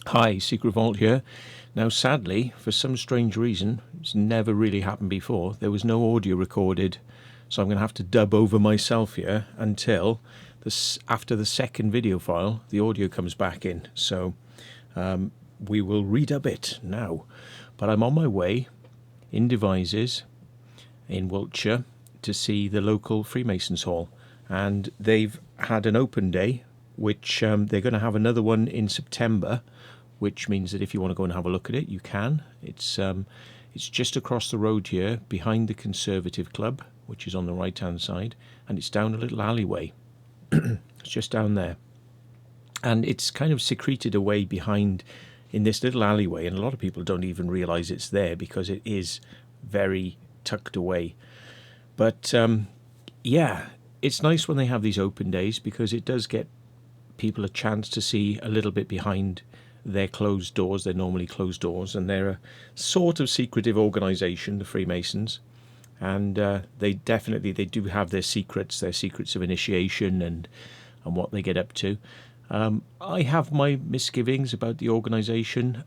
Hi, TheSecretVault here. Now, sadly, for some strange reason, it's never really happened before, there was no audio recorded, so I'm going to have to dub over myself here until after the second video file, the audio comes back in. So we will redub it now. But I'm on my way in Devizes in Wiltshire to see the local Freemasons Hall, and they've had an open day, which they're going to have another one in September, which means that if you want to go and have a look at it, you can. It's just across the road here, behind the Conservative Club, which is on the right-hand side, and it's down a little alleyway. It's just down there. And it's kind of secreted away behind in this little alleyway, and a lot of people don't even realise it's there because it is very tucked away. But yeah, it's nice when they have these open days because it does get people a chance to see a little bit behind their closed doors. They're normally closed doors, and they're a sort of secretive organisation, the Freemasons, and they do have their secrets of initiation and what they get up to. I have my misgivings about the organisation.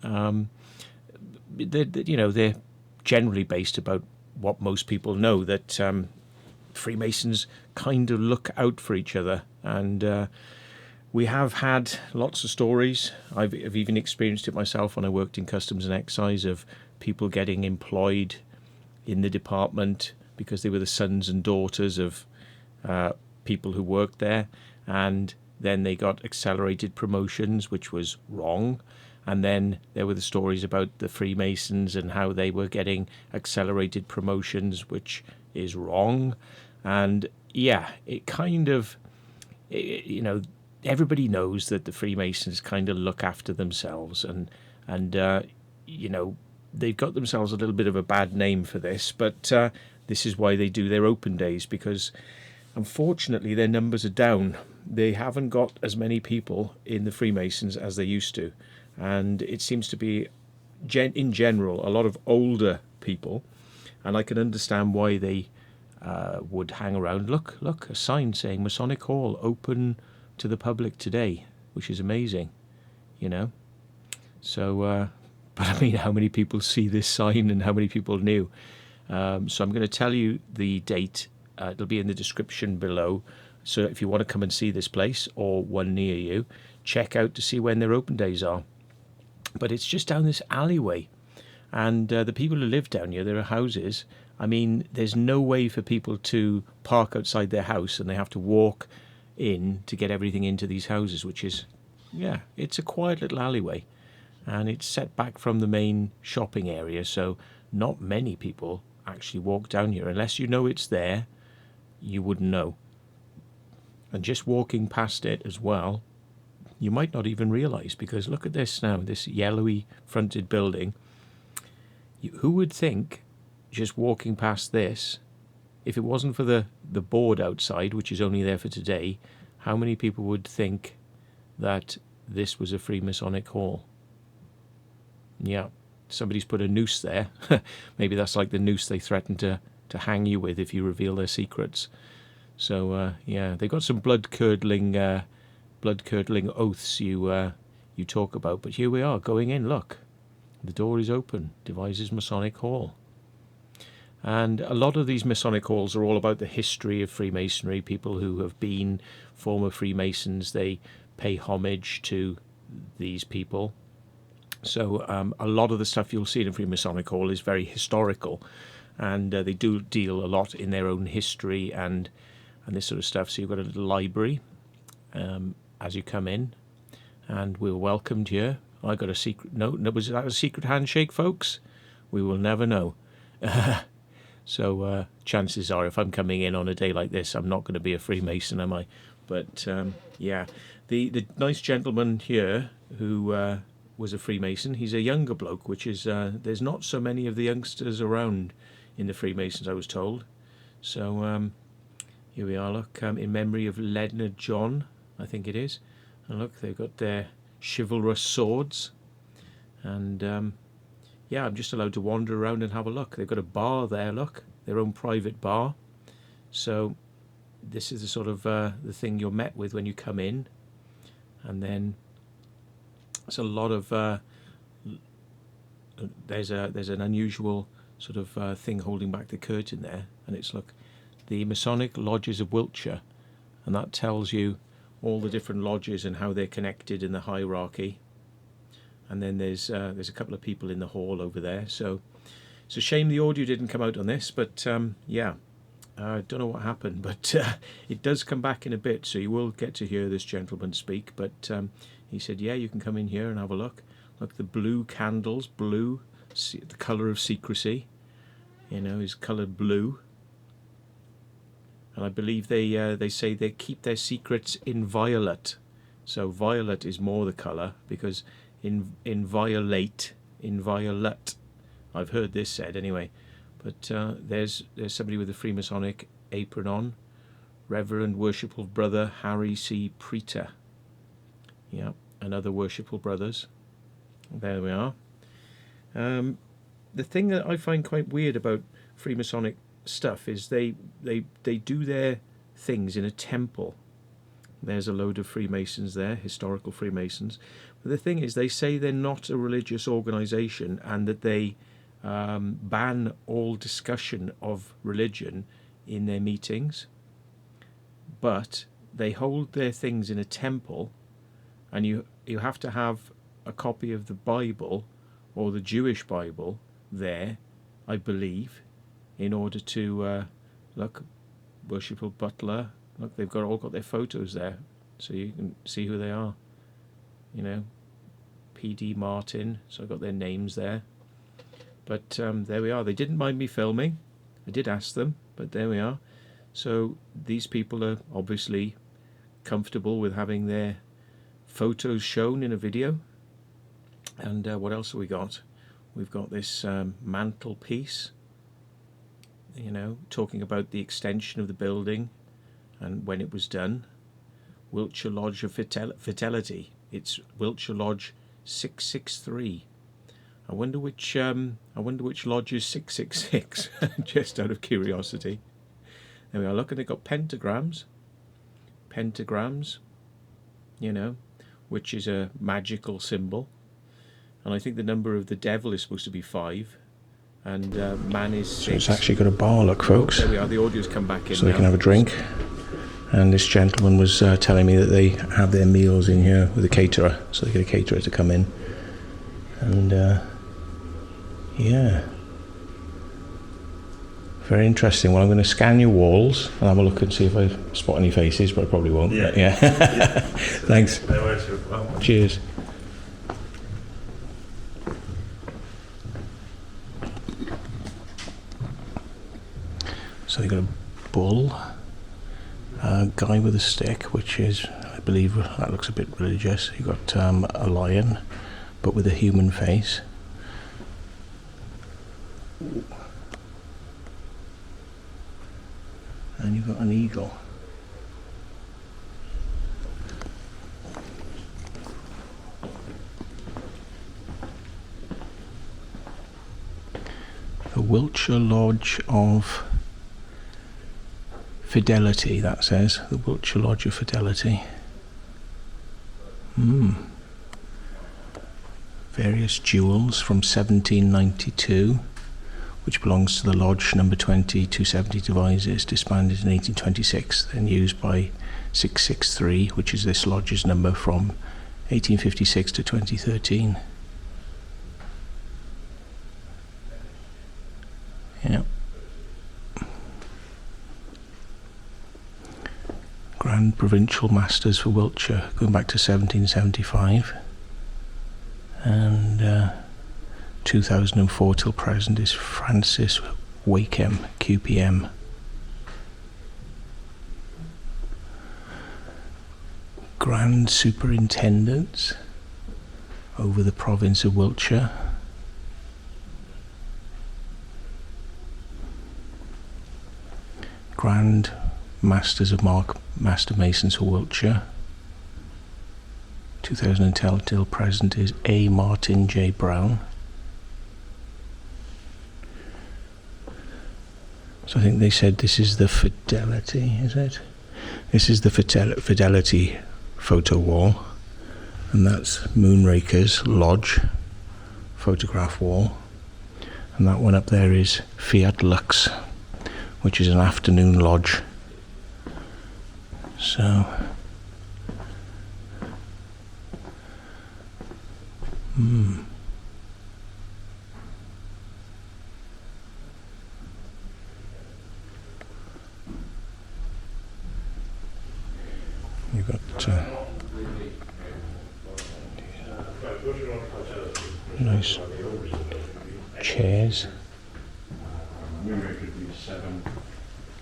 They're generally based about what most people know, that Freemasons kind of look out for each other, and we have had lots of stories. I've even experienced it myself when I worked in customs and excise, of people getting employed in the department because they were the sons and daughters of people who worked there, and then they got accelerated promotions, which was wrong. And then there were the stories about the Freemasons and how they were getting accelerated promotions, which is wrong. And yeah, it kind of, everybody knows that the Freemasons kind of look after themselves, and they've got themselves a little bit of a bad name for this, but this is why they do their open days, because unfortunately their numbers are down. They haven't got as many people in the Freemasons as they used to, and it seems to be in general a lot of older people, and I can understand why they would hang around. Look, a sign saying Masonic Hall open to the public today, which is amazing, so but I mean, how many people see this sign and how many people knew? So I'm going to tell you the date. It'll be in the description below, so if you want to come and see this place or one near you, check out to see when their open days are. But it's just down this alleyway, and the people who live down here, there are houses. I mean, there's no way for people to park outside their house, and they have to walk in to get everything into these houses, which is, yeah, it's a quiet little alleyway, and it's set back from the main shopping area, so not many people actually walk down here. Unless you know it's there, you wouldn't know. And just walking past it as well, you might not even realize, because look at this now, this yellowy fronted building. Who would think, just walking past this, if it wasn't for the board outside, which is only there for today, how many people would think that this was a Freemasonic Hall? Yeah, somebody's put a noose there. Maybe that's like the noose they threaten to hang you with if you reveal their secrets. So yeah, they've got some blood-curdling oaths you talk about, but here we are going in. Look, the door is open. Devizes Masonic Hall. And a lot of these Masonic halls are all about the history of Freemasonry. People who have been former Freemasons, they pay homage to these people. So a lot of the stuff you'll see in a Freemasonic hall is very historical, and they do deal a lot in their own history and this sort of stuff. So you've got a little library as you come in, and we're welcomed here. I got a secret. No, was that a secret handshake, folks? We will never know. So chances are, if I'm coming in on a day like this, I'm not going to be a Freemason, am I? But yeah, the nice gentleman here who was a Freemason, he's a younger bloke, which is, there's not so many of the youngsters around in the Freemasons, I was told. So here we are, look, in memory of Leonard John, I think it is. And look, they've got their chivalrous swords. And yeah, I'm just allowed to wander around and have a look. They've got a bar there, look, their own private bar. So this is the sort of the thing you're met with when you come in. And then It's a lot of there's an unusual sort of thing holding back the curtain there, and it's, look, the Masonic Lodges of Wiltshire, and that tells you all the different lodges and how they're connected in the hierarchy. And then there's a couple of people in the hall over there. So it's a shame the audio didn't come out on this, but yeah, I don't know what happened, but it does come back in a bit, so you will get to hear this gentleman speak. But he said, yeah, you can come in here and have a look. Look, the blue candles, blue, the colour of secrecy, you know, is coloured blue. And I believe they say they keep their secrets in violet. So violet is more the colour, because inviolate, I've heard this said anyway. But there's somebody with a Freemasonic apron on, Reverend Worshipful Brother Harry C. Preeter. Yeah, and other worshipful brothers. There we are. The thing that I find quite weird about Freemasonic stuff is they do their things in a temple. There's a load of Freemasons there, historical Freemasons. But the thing is, they say they're not a religious organisation, and that they ban all discussion of religion in their meetings. But they hold their things in a temple, and you have to have a copy of the Bible or the Jewish Bible there, I believe, in order to look, Worshipful Butler. Look, they've all got their photos there, so you can see who they are. You know, P.D. Martin. So I've got their names there. But there we are. They didn't mind me filming. I did ask them, but there we are. So these people are obviously comfortable with having their photos shown in a video. And what else have we got? We've got this mantelpiece, you know, talking about the extension of the building and when it was done. Wiltshire Lodge of Fidelity. It's Wiltshire Lodge 663. I wonder which lodge is 666. Just out of curiosity. There we are. Look, and they've got pentagrams, you know, which is a magical symbol. And I think the number of the devil is supposed to be 5, and man is 6. So it's actually got a bar, look, folks. There we are. The audio's come back in. So they can have a drink. And this gentleman was telling me that they have their meals in here with a caterer, so they get a caterer to come in. And yeah, very interesting. Well, I'm going to scan your walls and have a look and see if I spot any faces, but I probably won't. Yeah. Yeah. Thanks. Cheers. So they got a bull, a guy with a stick, which is, I believe, that looks a bit religious. You got a lion, but with a human face. And you've got an eagle. The Wiltshire Lodge of Fidelity, that says. The Wiltshire Lodge of Fidelity. Various jewels from 1792, which belongs to the lodge number 270 Devizes, disbanded in 1826, then used by 663, which is this lodge's number from 1856 to 2013. Yeah. Grand Provincial Masters for Wiltshire, going back to 1775. And 2004 till present is Francis Wakeham, QPM. Grand Superintendents over the province of Wiltshire. Grand Masters of Master Masons for Wiltshire. 2010 till present is A. Martin J. Brown. So I think they said this is the Fidelity, is it? This is the Fidelity photo wall. and that's Moonraker's lodge photograph wall, and that one up there is Fiat Lux, which is an afternoon lodge. So you've got nice chairs. Moonraker B7, and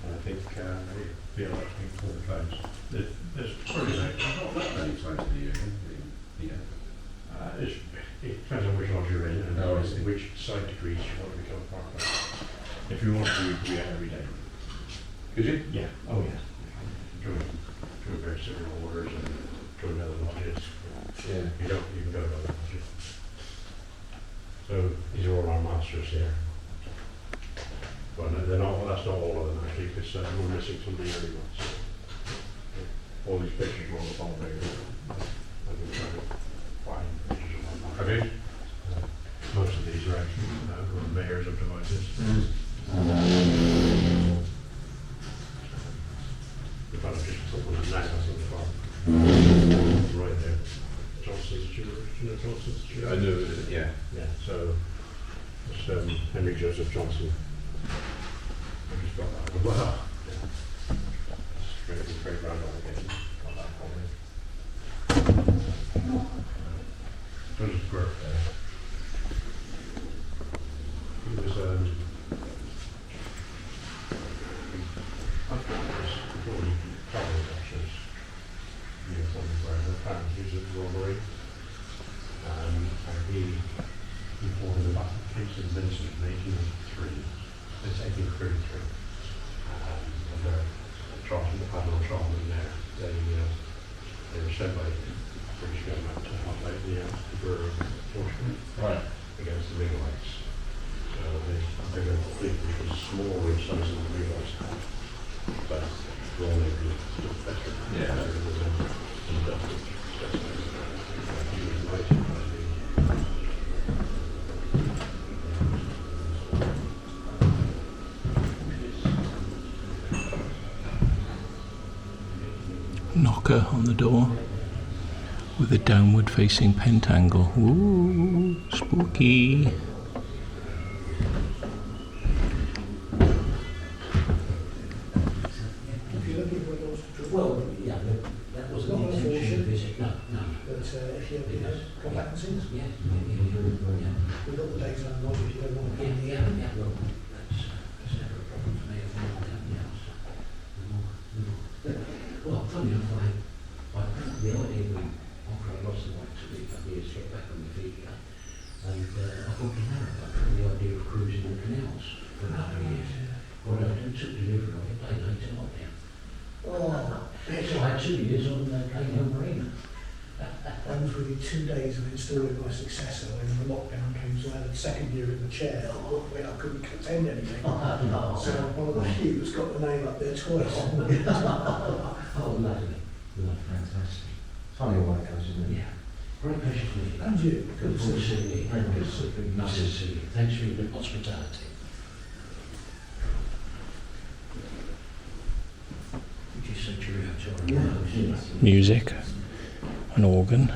I think the electric for times. There's pretty late. Not that many times a year. It depends on which lodge you're in and which side degrees you want to become part of. If you want to, we have every day. Could you? Yeah. Oh yeah. Join various civil orders and join other lodges. Yeah. You can go to other lodges. So these are all our masters here. Well, no, they're not. That's not all of them actually, because we're missing something anyway. So, all these pictures are all on there. I've been trying to find pictures of my masters. Have you? Most of these are actually mayors of devices. The fellow just put one of the knives on the farm. Right there. Johnson's Jewelry. Do you know Johnson's Jewelry? I know, yeah. Yeah, so it's Henry Joseph Johnson. I just got that one. Wow. Yeah. It's great grandfather again. Got that for me. Joseph birthday. He was before he traveled actually. He was on the ground. Apparently he was at the Royal Marine. And he fought in the battle of Kingston Minister in 1883. It's 1833. And Charlton, Admiral Charlton there, they were sent by the British government to help out the Burr force against the Mingalites. So they were a fleet which was smaller in size than the Mingalites had, but Royal Navy was better. Yeah. Better than the Dutch. Knocker on the door with a downward facing pentangle. Ooh, spooky. Well, yeah, that wasn't the intention of the visit. No. But if you come back and see us, Yeah. we've got the data and knowledge if you don't want to. Yeah. Well, that's never a problem for me. If I'm not having well, funny enough, the idea after I lost the right to be a couple of years to get back on my feet again, and I thought, the idea of cruising the canals for a couple of years. Well, I took delivery of it, they laid it lockdown. Oh, So I had 2 years on Cahill Marina. I was really 2 days of installing my successor when the lockdown came, so I had a second year in the chair. I couldn't contend anything. So one of the few that's got the name up there twice. Oh, lovely. Fantastic. Funny all that goes, isn't it? Yeah. Great pleasure to meet you. And you. Good to see you. Very good. Nice to see you. Thanks for your hospitality. Would you say cheerio to our host? Music, an organ.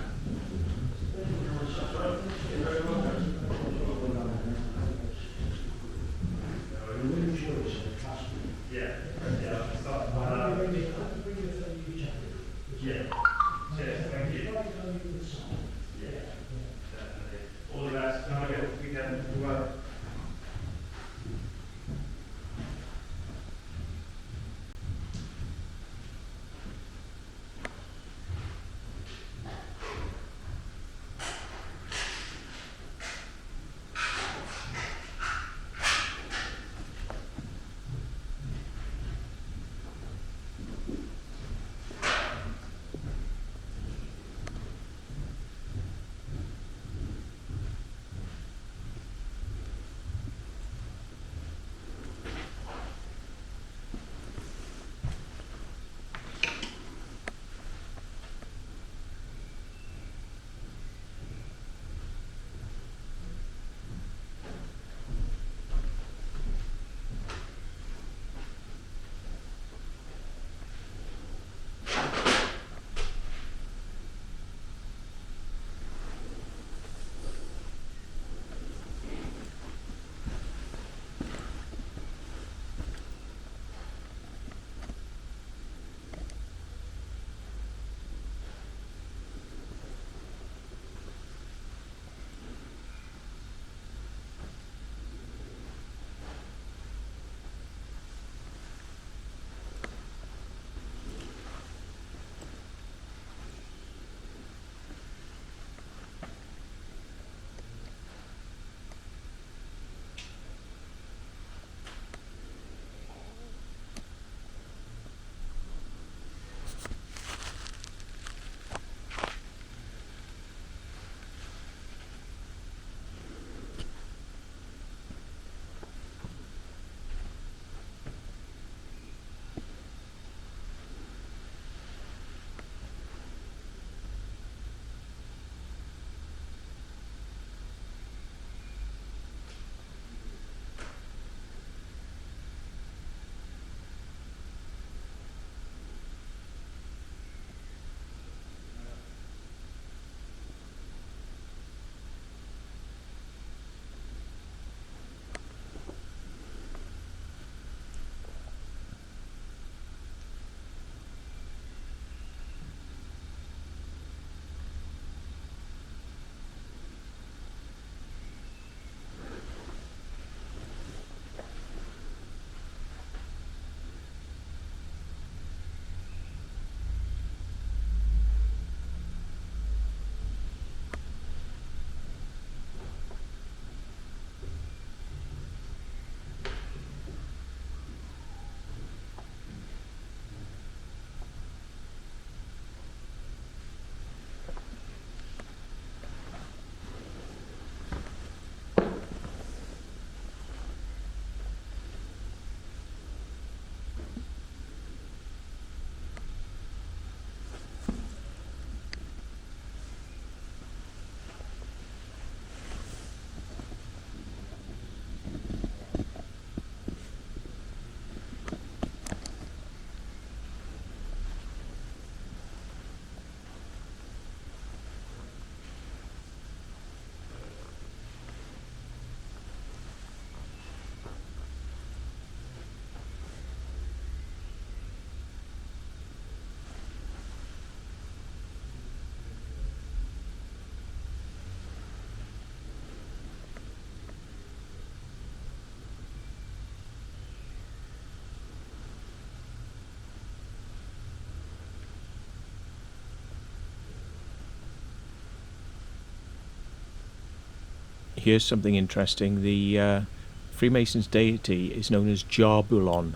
here's something interesting. The Freemasons' deity is known as Jarbulon,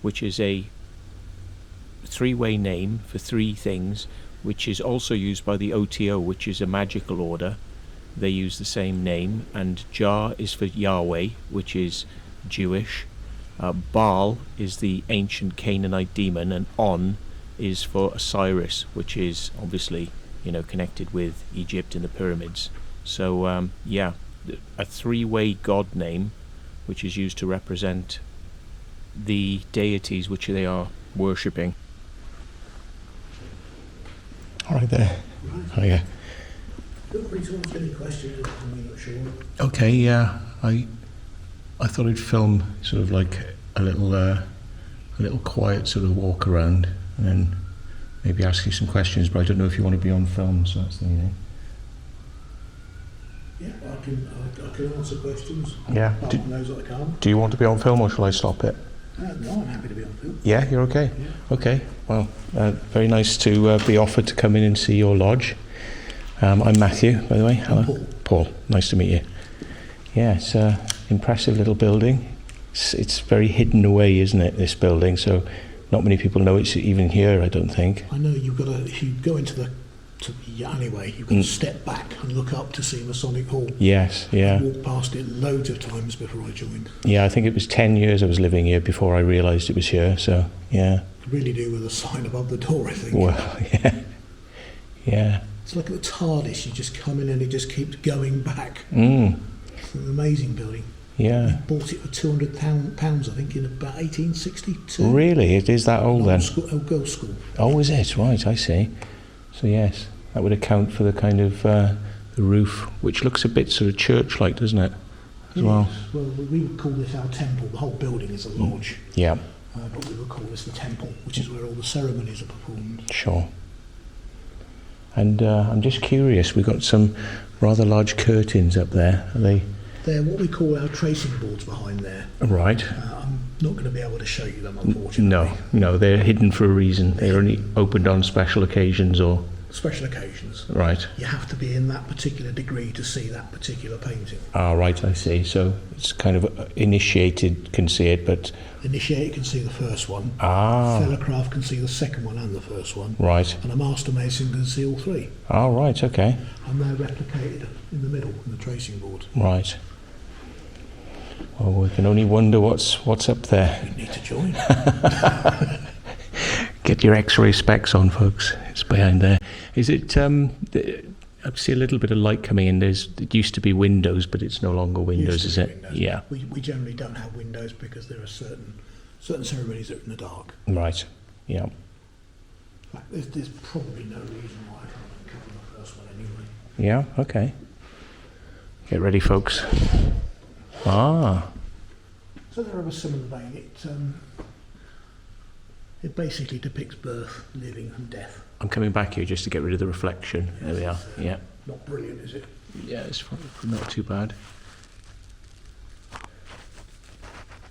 which is a three-way name for three things, which is also used by the OTO, which is a magical order. They use the same name, and Jar is for Yahweh, which is Jewish. Baal is the ancient Canaanite demon, and On is for Osiris, which is obviously, you know, connected with Egypt and the pyramids. So yeah, a three-way god name, which is used to represent the deities which they are worshipping. All right there. Oh yeah. Feel free to ask any questions if I'm not sure. Okay, yeah. I thought I'd film sort of like a little quiet sort of walk around, and then maybe ask you some questions. But I don't know if you want to be on film, so that's the thing. Yeah, I can answer questions. Yeah. Apart from those that I can't. Do you want to be on film, or shall I stop it? No, I'm happy to be on film. Yeah, you're okay. Yeah. Okay. Well, very nice to be offered to come in and see your lodge. I'm Matthew, by the way. Hello. Paul. Paul. Nice to meet you. Yeah, it's an impressive little building. It's very hidden away, isn't it, this building? So not many people know it's even here, I don't think. I know you've got to, if you go into the alleyway, you've got to step back and look up to see Masonic Hall. Yes, yeah. I walked past it loads of times before I joined. Yeah, I think it was 10 years I was living here before I realised it was here, so yeah. I really do with a sign above the door, I think. Well, yeah. Yeah. It's like the TARDIS, you just come in and it just keeps going back. Mm. It's an amazing building. Yeah. We bought it for £200, I think, in about 1862. Really? It is that old then? Old girls' school. Oh, is it? Right, I see. So yes, that would account for the kind of the roof, which looks a bit sort of church-like, doesn't it? As well. Well, we would call this our temple. The whole building is a lodge. Yeah. But we would call this the temple, which is where all the ceremonies are performed. Sure. And I'm just curious, we've got some rather large curtains up there. Are they? They're what we call our tracing boards behind there. Right. I'm not going to be able to show you them, unfortunately. No, they're hidden for a reason. They're only opened on special occasions or... Special occasions. Right. You have to be in that particular degree to see that particular painting. Ah, right, I see. So it's kind of initiated can see it, but... Initiated can see the first one. Ah. Fellercraft can see the second one and the first one. Right. And a master mason can see all three. Ah, right, okay. And they're replicated in the middle, in the tracing board. Right. Well, we can only wonder what's up there. You need to join. Get your X-ray specs on, folks. It's behind there. Is it? I see a little bit of light coming in. It used to be windows, but it's no longer windows, is it? Windows. Yeah. We generally don't have windows because there are certain ceremonies that are in the dark. Right. Yeah. In fact, there's probably no reason why I can't cover the first one anyway. Yeah. Okay. Get ready, folks. Ah. So they're of a similar vein. It basically depicts birth, living and death. I'm coming back here just to get rid of the reflection. There we are. Yeah. Not brilliant, is it? Yeah, it's not too bad.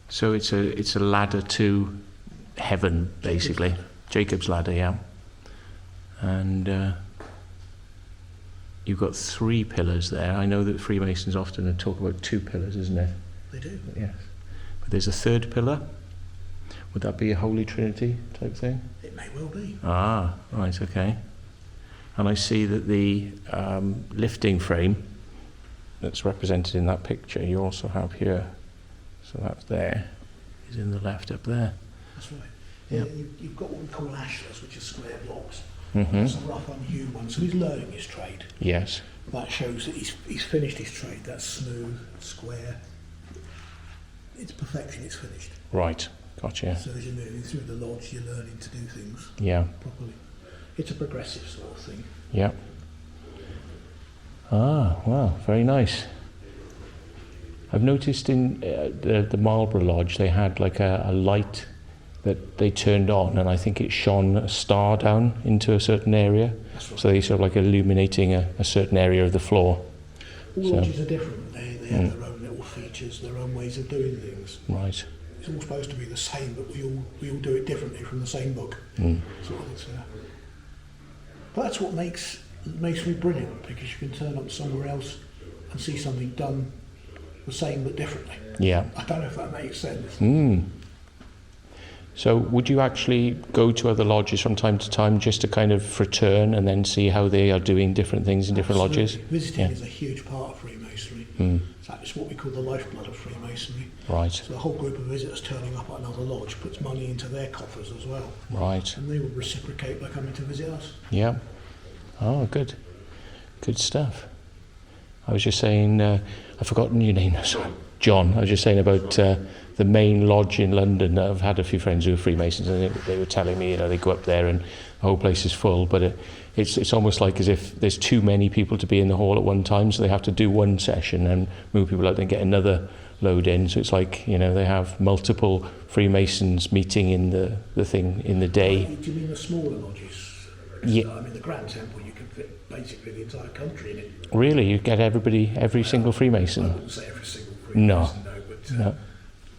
So it's a ladder to heaven, basically. Jacob's ladder, yeah. And you've got 3 pillars there. I know that Freemasons often talk about 2 pillars, isn't it? They do. Yes. But there's a 3rd pillar. Would that be a Holy Trinity type thing? It may well be. Ah, right, okay. And I see that the lifting frame that's represented in that picture you also have here. So that's there, is in the left up there. That's right. Yeah. You've got what we call ashlars, which are square blocks. Mm-hmm. That's a rough unhewn one. So he's learning his trade. Yes. That shows that he's finished his trade. That's smooth, square. It's perfection, it's finished. Right, gotcha. So as you're moving through the lodge, you're learning to do things Yeah. properly. It's a progressive sort of thing. Yeah. Ah, wow, very nice. I've noticed in the Marlborough Lodge they had like a light that they turned on, and I think it shone a star down into a certain area. That's right. So they sort of like illuminating a certain area of the floor. All So- lodges are different. They have their own little features, their own ways of doing things. Right. It's all supposed to be the same, but we all do it differently from the same book. Mm. Sort of thing. But that's what makes me brilliant, because you can turn up somewhere else and see something done the same but differently. Yeah. I don't know if that makes sense. So would you actually go to other lodges from time to time just to kind of return and then see how they are doing different things in different lodges? Visiting Yeah. is a huge part of Freemasonry. It's what we call the lifeblood of Freemasonry. Right, So the whole group of visitors turning up at another lodge puts money into their coffers as well. right. And they will reciprocate by coming to visit us. Yeah. Oh, good. Good stuff. I was just saying, I've forgotten your name. Sorry. John. I was just saying about the main lodge in London. I've had a few friends who are Freemasons, and they were telling me, they go up there and the whole place is full. But it's almost like as if there's too many people to be in the hall at one time, so they have to do one session and move people out and get another load in. So it's like, they have multiple Freemasons meeting in the thing in the day. Do you mean the smaller lodges? Yeah. I mean, the Grand Temple, you could fit basically the entire country in it. Really, you get every single I Freemason. wouldn't say every single No. Freemason, no, but No.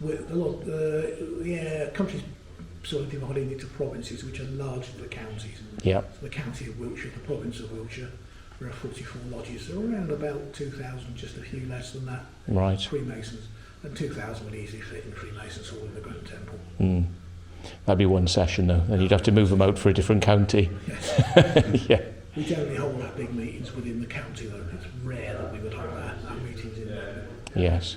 with a lot, countries sort of divided into provinces, which are largely the counties. Yeah. So the county of Wiltshire, the province of Wiltshire, there are 44 lodges. There are around about 2,000, just a few less than that, Right. Freemasons. And 2,000 would easily fit in Freemasons Hall in the Grand Temple. That'd be one session though. Then you'd have to move them out for a different county. Yes. Yeah. We generally hold our big meetings within the county, though. It's rare that we would hold our meetings in London. Yes.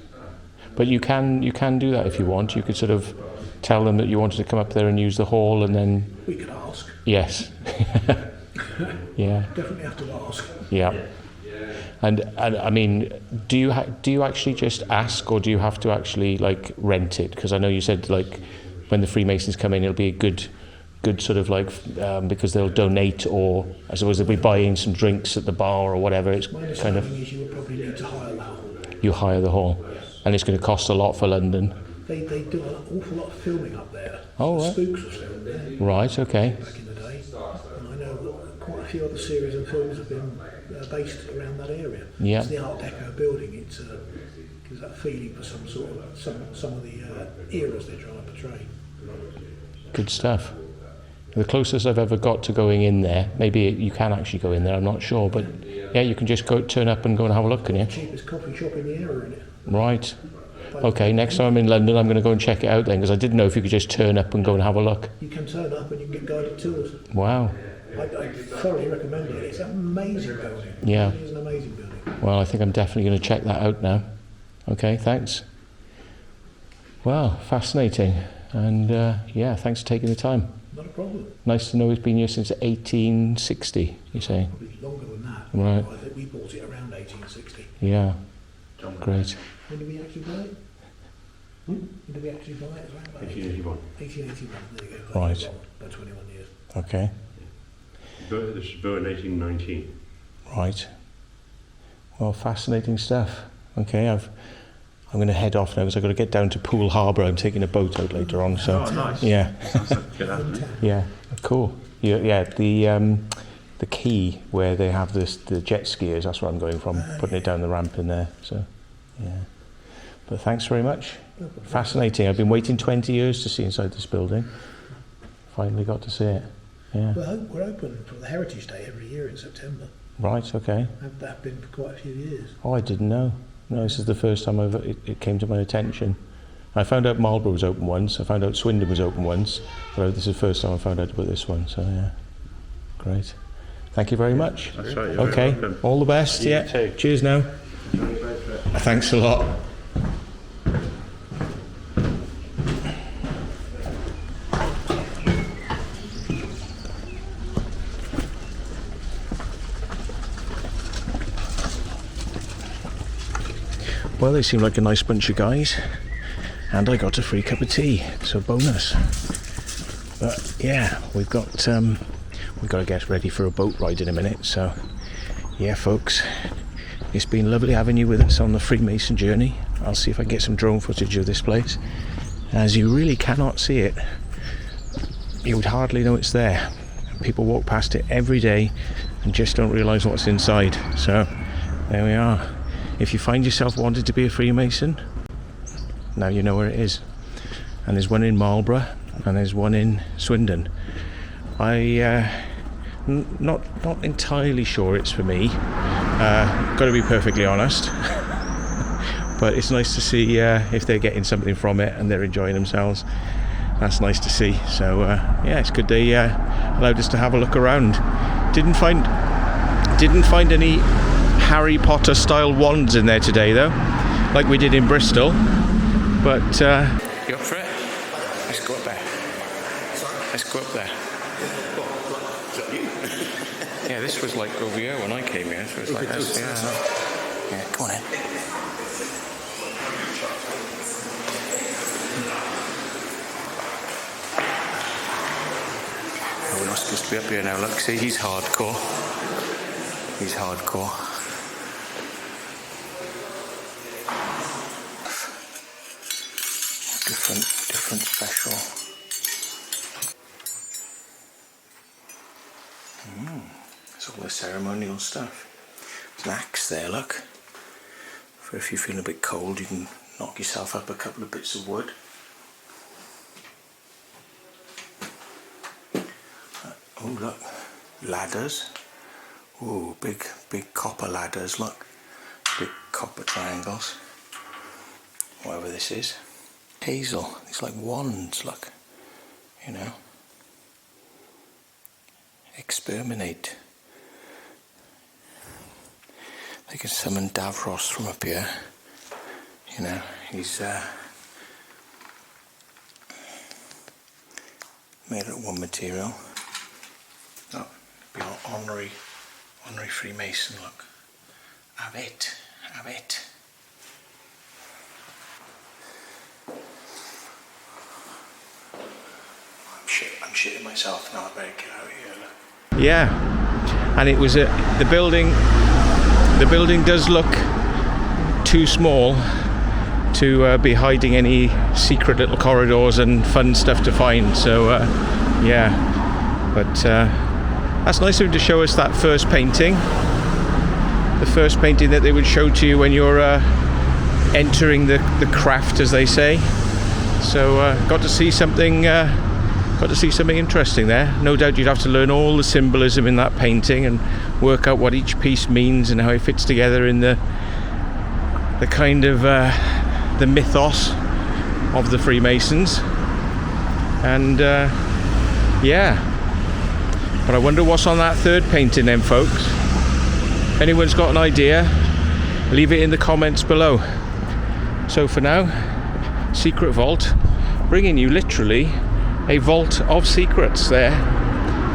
But you can do that if you want. You could sort of tell them that you wanted to come up there and use the hall, and then We could ask. yes. Yeah. Definitely have to ask. Yeah. And I mean, do you actually just ask, or do you have to actually like rent it? Because I know you said like when the Freemasons come in, it'll be a good sort of like because they'll donate, or I suppose they'll be buying some drinks at the bar or whatever. It's My kind understanding of is you would probably need to hire that hall. you hire the hall, and it's going to cost a lot for London. They do an awful lot of filming up there. Oh, right. Spooks was filmed there Right. Okay. back in the day. And I know that quite a few other series and films have been based around that area. Yeah. It's the Art Deco building. It gives that feeling for some of the eras they're trying to portray. Good stuff. The closest I've ever got to going in there, maybe you can actually go in there, I'm not sure, but yeah, you can just turn up and go and have a look, can you? Cheapest coffee shop in the area, in it. Right. Okay, next time I'm in London, I'm going to go and check it out then, because I didn't know if you could just turn up and go and have a look. You can turn up and you can get guided tours. Wow. I thoroughly recommend it. It's an amazing building. Yeah. It is an amazing building. Well, I think I'm definitely going to check that out now. Okay, thanks. Wow, fascinating. And yeah, thanks for taking the time. Not a problem. Nice to know it's been here since 1860, you say? Probably longer than that. Right. I think we bought it around 1860. Yeah. Great. When did we actually buy it? When did we actually buy it? Around about 1881. 1881. There you go. Right. About 21 years. Okay. This is built in 1819. Right. Well, fascinating stuff. Okay, I'm going to head off now because I've got to get down to Poole Harbour. I'm taking a boat out later on. So, nice. yeah, Good yeah, cool. Yeah, the quay where they have the jet skiers. That's where I'm going from. Putting it down the ramp in there. So, yeah. But thanks very much. Fascinating. I've been waiting 20 years to see inside this building. Finally got to see it. Yeah. We're open for the Heritage Day every year in September. Right. Okay. I've been for quite a few years. Oh, I didn't know. No, this is the first time it came to my attention. I found out Marlborough was open once. I found out Swindon was open once. But this is the first time I found out about this one. So yeah, great. Thank you very much. That's right. You're Okay. very welcome. All the best. You Yeah. too. Cheers now. Thanks a lot. Well, they seem like a nice bunch of guys, and I got a free cup of tea, so bonus. But yeah, we've got to get ready for a boat ride in a minute. So yeah, folks, it's been lovely having you with us on the Freemason journey. I'll see if I can get some drone footage of this place, as you really cannot see it. You would hardly know it's there. People walk past it every day and just don't realise what's inside. So there we are. If you find yourself wanting to be a Freemason, now you know where it is. And there's one in Marlborough and there's one in Swindon. Not entirely sure it's for me, Got to be perfectly honest. But it's nice to see if they're getting something from it and they're enjoying themselves. That's nice to see. So yeah, it's good they allowed us to have a look around. Didn't find any Harry Potter style wands in there today though, like we did in Bristol. But you up for it? Let's go up there. Let's go up there. Yeah, this was like over here when I came here. So it was like this. Yeah, come on in. Oh, we're not supposed to be up here now. Look, see, he's hardcore. He's hardcore. Different special. It's all the ceremonial stuff. There's an axe there, look. For if you're feeling a bit cold, you can knock yourself up a couple of bits of wood. Oh, look, ladders. Oh, big copper ladders, look. Big copper triangles. Whatever this is. Hazel, it's like wands, look. You know. Exterminate. They can summon Davros from up here. You know, he's made of one material. Oh, be an honorary Freemason, look. Have it. I'm shitting myself now, I better get out of here, look. Yeah, and it was the building does look too small to be hiding any secret little corridors and fun stuff to find, so yeah, but that's nice of them to show us that first painting, the first painting that they would show to you when you're entering the craft, as they say. So got to see something interesting there. No doubt you'd have to learn all the symbolism in that painting and work out what each piece means and how it fits together in the kind of the mythos of the Freemasons. And yeah, but I wonder what's on that third painting then, folks. If anyone's got an idea, leave it in the comments below. So for now, Secret Vault, bringing you literally a vault of secrets there.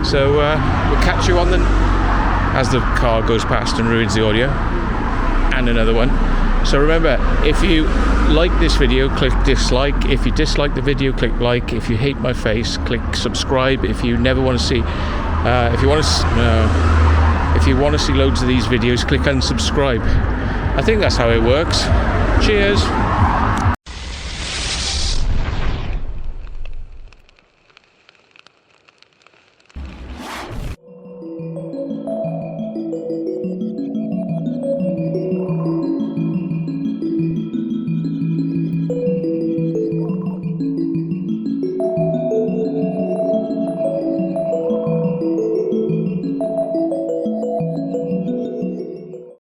So we'll catch you on as the car goes past and ruins the audio, and another one. So remember, if you like this video, click dislike. If you dislike the video, click like. If you hate my face, click subscribe. If you never want to see if you want to see loads of these videos, click unsubscribe. I think that's how it works. Cheers.